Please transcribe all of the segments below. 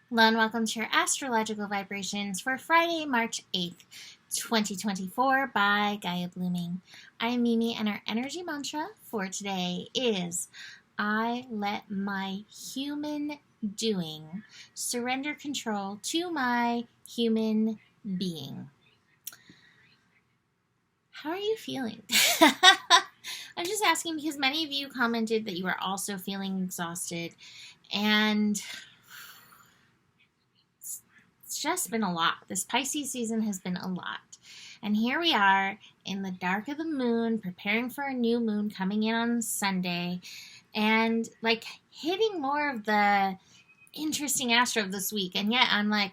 Hello and welcome to your astrological vibrations for Friday, March 8th, 2024 by Gaia Blooming. I am Mimi and our energy mantra for today is I let my human doing surrender control to my human being. How are you feeling? I'm just asking because many of you commented that you are also feeling exhausted, and it's just been a lot. This Pisces season has been a lot. And here we are in the dark of the moon, preparing for a new moon coming in on Sunday, and like hitting more of the interesting astro of this week. And yet I'm like,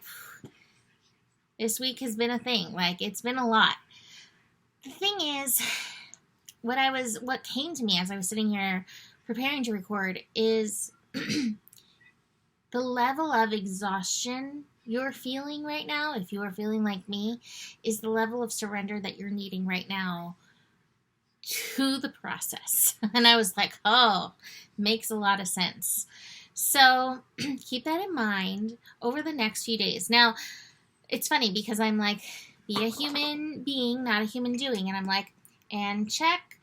this week has been a thing. Like, it's been a lot. The thing is, what came to me as I was sitting here preparing to record is the level of exhaustion you're feeling right now, if you are feeling like me, is the level of surrender that you're needing right now to the process. And I was like, oh, makes a lot of sense. So keep that in mind over the next few days. Now, it's funny because I'm like, be a human being, not a human doing. And I'm like, and check,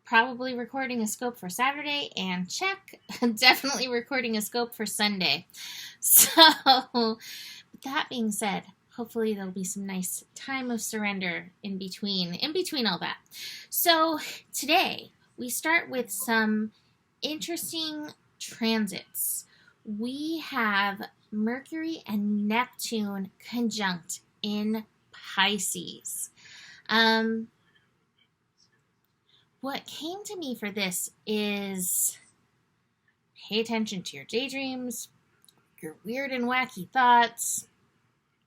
probably recording a scope for Saturday, and check, definitely recording a scope for Sunday. So, with that being said, hopefully there'll be some nice time of surrender in between all that. So, today we start with some interesting transits. We have Mercury and Neptune conjunct in Pisces. What came to me for this is pay attention to your daydreams, your weird and wacky thoughts,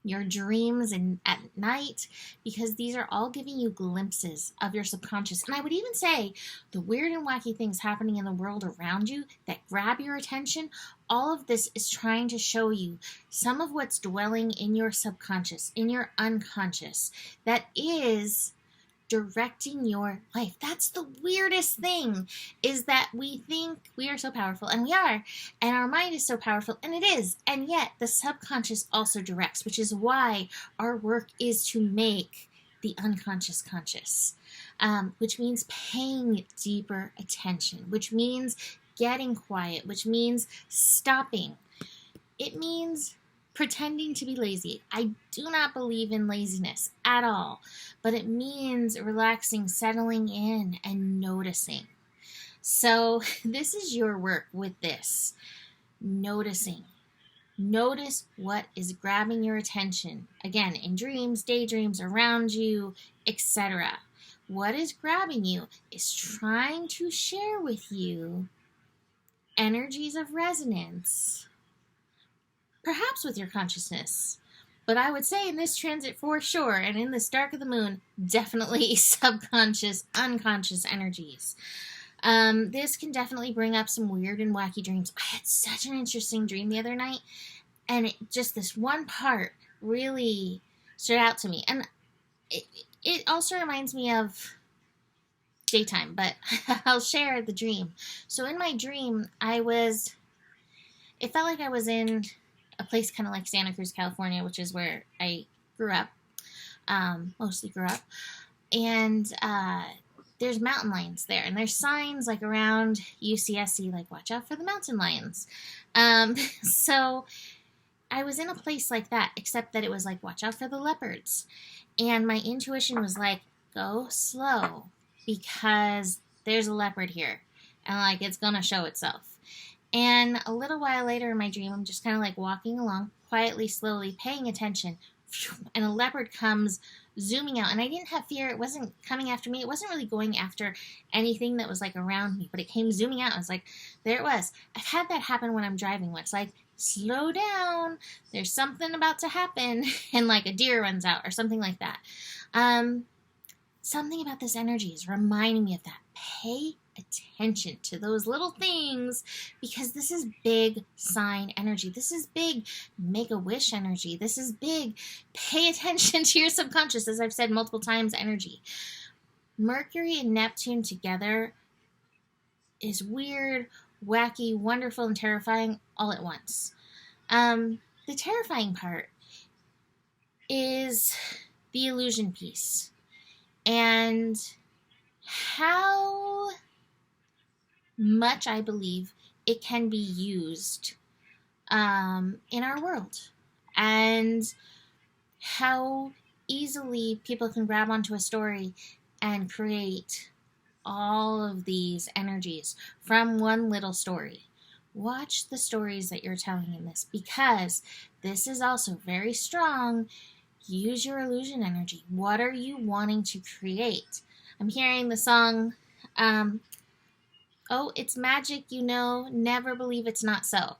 your dreams at night, because these are all giving you glimpses of your subconscious. And I would even say the weird and wacky things happening in the world around you that grab your attention, all of this is trying to show you some of what's dwelling in your subconscious, in your unconscious, that is directing your life. That's the weirdest thing, is that we think we are so powerful, and we are, and our mind is so powerful, and it is, and yet the subconscious also directs, which is why our work is to make the unconscious conscious, which means paying deeper attention, which means getting quiet, which means stopping. It means pretending to be lazy. I do not believe in laziness at all, but it means relaxing, settling in, and noticing. So this is your work with this. Noticing. Notice what is grabbing your attention. Again, in dreams, daydreams, around you, etc. What is grabbing you is trying to share with you energies of resonance, perhaps with your consciousness. But I would say in this transit for sure, and in this dark of the moon, definitely subconscious, unconscious energies. This can definitely bring up some weird and wacky dreams. I had such an interesting dream the other night, and just this one part really stood out to me. And it also reminds me of daytime, but I'll share the dream. So in my dream, it felt like I was in a place kind of like Santa Cruz, California, which is where I grew up, mostly grew up, and there's mountain lions there, and there's signs like around UCSC, like watch out for the mountain lions. So I was in a place like that, except that it was like watch out for the leopards, and my intuition was like, go slow, because there's a leopard here, and like it's gonna show itself. And a little while later in my dream, I'm just kind of like walking along, quietly, slowly, paying attention, and a leopard comes zooming out. And I didn't have fear. It wasn't coming after me. It wasn't really going after anything that was like around me, but it came zooming out. I was like, there it was. I've had that happen when I'm driving, where it's like, slow down, there's something about to happen, and like a deer runs out or something like that. Something about this energy is reminding me of that. Pay attention to those little things, because this is big sign energy. This is big make a wish energy. This is big pay attention to your subconscious, as I've said multiple times, energy. Mercury and Neptune together is weird, wacky, wonderful, and terrifying all at once. the terrifying part is the illusion piece and how much I believe it can be used in our world, and how easily people can grab onto a story and create all of these energies from one little story. Watch the stories that you're telling in this, because this is also very strong. Use your illusion energy. What are you wanting to create? I'm hearing the song, oh, it's magic, never believe it's not so.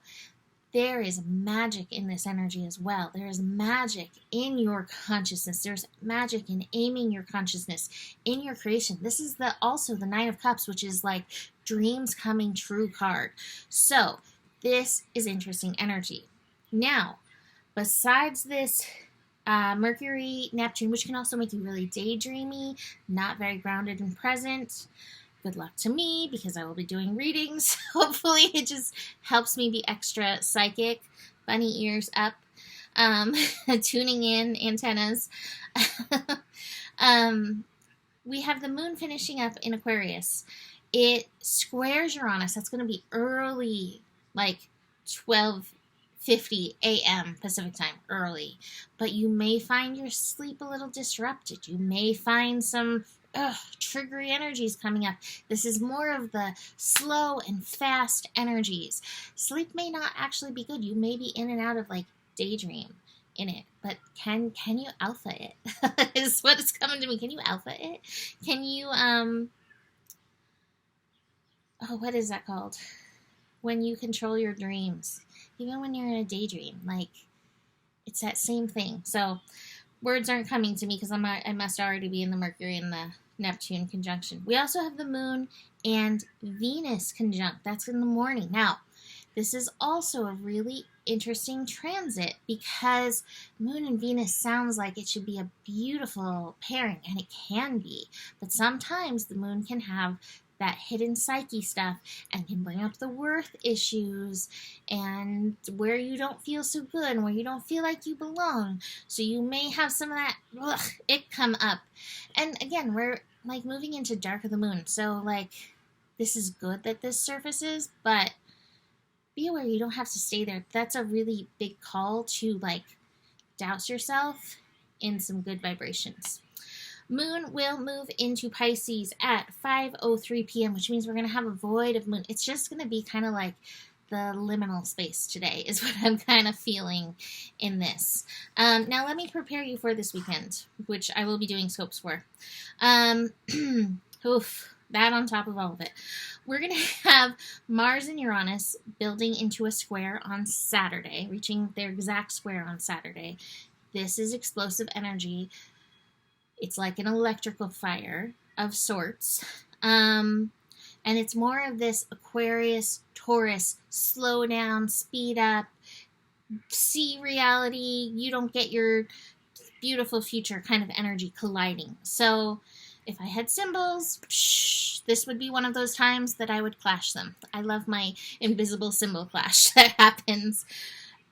There is magic in this energy as well. There is magic in your consciousness. There's magic in aiming your consciousness in your creation. This is also the Nine of Cups, which is like dreams coming true card. So this is interesting energy. Now, besides this Mercury, Neptune, which can also make you really daydreamy, not very grounded and present. Good luck to me, because I will be doing readings. Hopefully it just helps me be extra psychic. Bunny ears up. Tuning in, antennas. We have the moon finishing up in Aquarius. It squares Uranus. That's going to be early, like 12:50 a.m. Pacific time, early. But you may find your sleep a little disrupted. You may find some triggery energies coming up. This is more of the slow and fast energies. Sleep may not actually be good. You may be in and out of like daydream in it, but can you alpha it? Is what is coming to me. Can you alpha it? Can you what is that called? When you control your dreams, even when you're in a daydream, like it's that same thing. So words aren't coming to me because I must already be in the Mercury and the Neptune conjunction. We also have the moon and Venus conjunct. That's in the morning. Now, this is also a really interesting transit because moon and Venus sounds like it should be a beautiful pairing, and it can be. But sometimes the moon can have that hidden psyche stuff and can bring up the worth issues and where you don't feel so good and where you don't feel like you belong. So you may have some of that it come up. And again, we're like moving into dark of the moon. So like this is good that this surfaces, but be aware you don't have to stay there. That's a really big call to like douse yourself in some good vibrations. Moon will move into Pisces at 5:03 p.m., which means we're going to have a void of moon. It's just going to be kind of like the liminal space today is what I'm kind of feeling in this. Now let me prepare you for this weekend, which I will be doing scopes for. That on top of all of it. We're going to have Mars and Uranus building into a square on Saturday, reaching their exact square on Saturday. This is explosive energy. It's like an electrical fire of sorts. And it's more of this Aquarius, Taurus, slow down, speed up, see reality, you don't get your beautiful future kind of energy colliding. So if I had symbols, this would be one of those times that I would clash them. I love my invisible symbol clash that happens.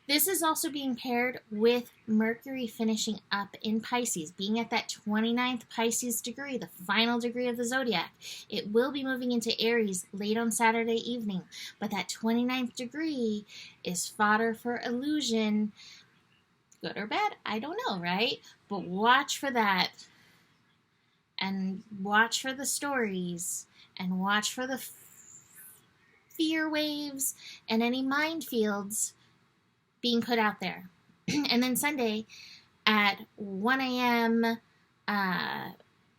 This is also being paired with Mercury finishing up in Pisces, being at that 29th Pisces degree, the final degree of the zodiac. It will be moving into Aries late on Saturday evening, but that 29th degree is fodder for illusion. Good or bad? I don't know, right? But watch for that. And watch for the stories. And watch for the fear waves and any minefields being put out there. And then Sunday at 1 a.m.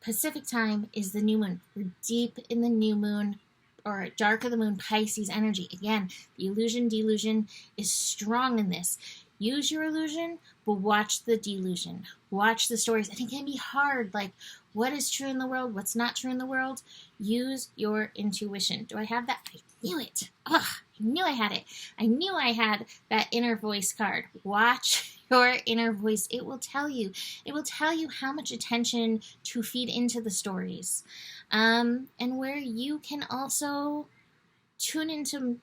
Pacific time is the new moon. We're deep in the new moon or dark of the moon Pisces energy. Again, the illusion, delusion is strong in this. Use your illusion, but watch the delusion. Watch the stories. And it can be hard, like what is true in the world, what's not true in the world. Use your intuition. Do I have that? I knew it. I knew I had it. I knew I had that inner voice card. Watch your inner voice. It will tell you. It will tell you how much attention to feed into the stories. And where you can also tune into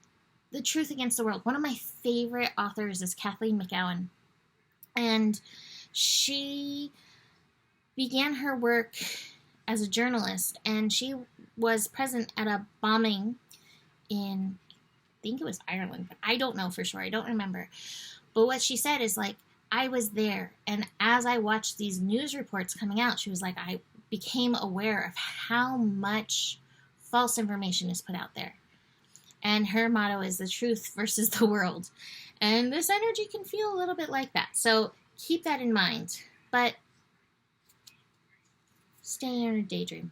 The Truth Against the World. One of my favorite authors is Kathleen McGowan. And she began her work as a journalist, and she was present at a bombing in, I think it was Ireland, but I don't know for sure. I don't remember. But what she said is like, I was there, and as I watched these news reports coming out, she was like, I became aware of how much false information is put out there. And her motto is the truth versus the world. And this energy can feel a little bit like that. So keep that in mind. But stay in your daydream.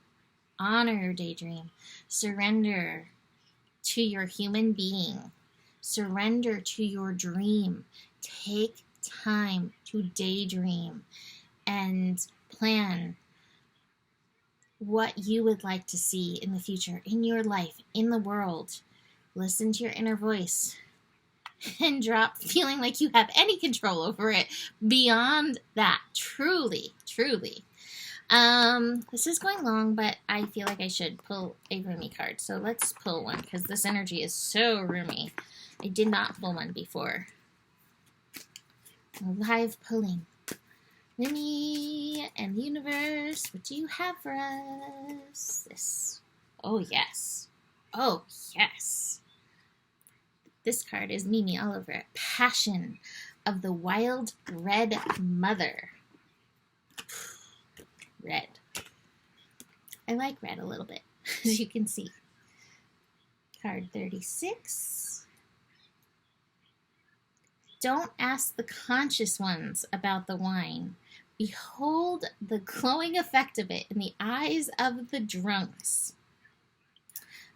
Honor your daydream. Surrender to your human being. Surrender to your dream. Take time to daydream and plan what you would like to see in the future, in your life, in the world. Listen to your inner voice and drop feeling like you have any control over it beyond that. Truly, truly. This is going long, but I feel like I should pull a roomy card. So let's pull one because this energy is so roomy. I did not pull one before. Live pulling. Roomy and the universe, what do you have for us? This. Oh, yes. Oh, yes. This card is Mimi all over it. Passion of the Wild Red Mother. Red. I like red a little bit, as you can see. Card 36. Don't ask the conscious ones about the wine. Behold the glowing effect of it in the eyes of the drunks.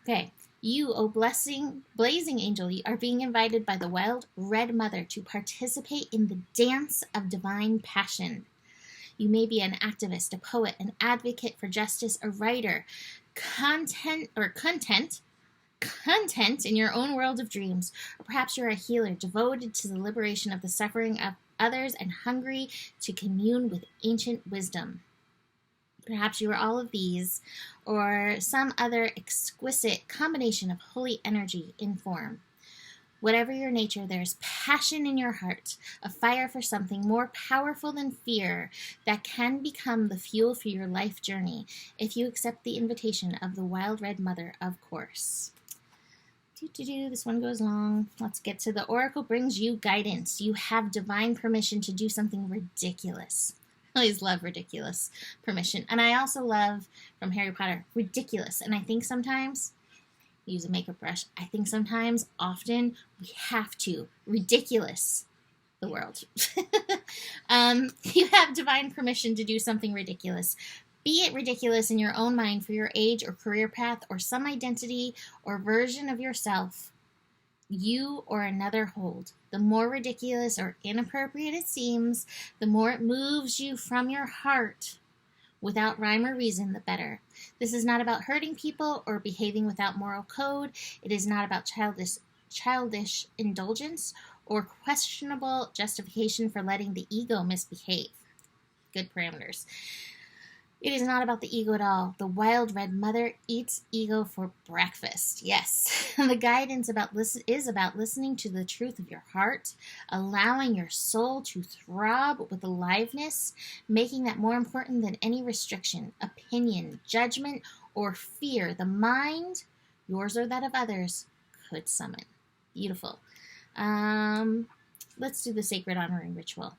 Okay. You, O blazing angel, you are being invited by the Wild Red Mother to participate in the dance of divine passion. You may be an activist, a poet, an advocate for justice, a writer, content in your own world of dreams, or perhaps you're a healer devoted to the liberation of the suffering of others and hungry to commune with ancient wisdom. Perhaps you are all of these, or some other exquisite combination of holy energy in form. Whatever your nature, there's passion in your heart, a fire for something more powerful than fear that can become the fuel for your life journey if you accept the invitation of the Wild Red Mother, of course. This one goes long. Let's get to the oracle brings you guidance. You have divine permission to do something ridiculous. I always love ridiculous permission. And I also love, from Harry Potter, ridiculous. And I think sometimes, use a makeup brush, I think sometimes, often, we have to ridiculous the world. You have divine permission to do something ridiculous. Be it ridiculous in your own mind for your age or career path or some identity or version of yourself you or another hold. The more ridiculous or inappropriate it seems, the more it moves you from your heart without rhyme or reason, the better. This is not about hurting people or behaving without moral code. It is not about childish indulgence or questionable justification for letting the ego misbehave. Good parameters. It is not about the ego at all. The Wild Red Mother eats ego for breakfast. Yes. The guidance is about listening to the truth of your heart, allowing your soul to throb with aliveness, making that more important than any restriction, opinion, judgment, or fear the mind, yours or that of others, could summon. Beautiful. Let's do the sacred honoring ritual.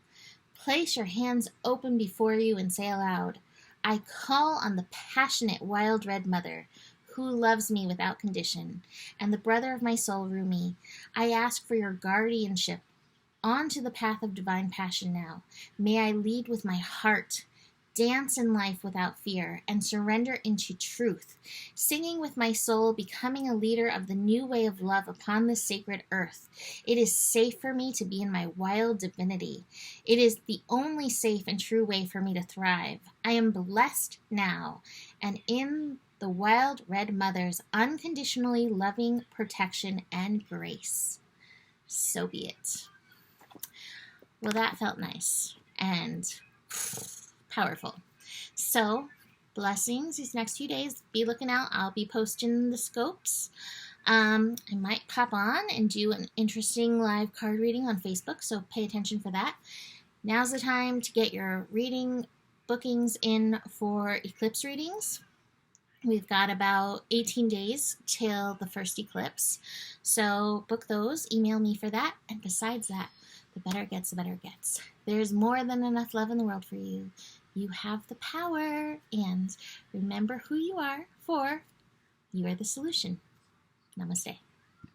Place your hands open before you and say aloud, I call on the passionate Wild Red Mother who loves me without condition, and the brother of my soul, Rumi. I ask for your guardianship onto the path of divine passion now. May I lead with my heart, dance in life without fear, and surrender into truth, singing with my soul, becoming a leader of the new way of love upon this sacred earth. It is safe for me to be in my wild divinity. It is the only safe and true way for me to thrive. I am blessed now, and in the Wild Red Mother's unconditionally loving protection and grace. So be it. Well, that felt nice and powerful. So, blessings these next few days. Be looking out. I'll be posting the scopes. I might pop on and do an interesting live card reading on Facebook, so pay attention for that. Now's the time to get your reading bookings in for eclipse readings. We've got about 18 days till the first eclipse, so book those, email me for that, and besides that, the better it gets, the better it gets. There's more than enough love in the world for you. You have the power, and remember who you are, for you are the solution. Namaste.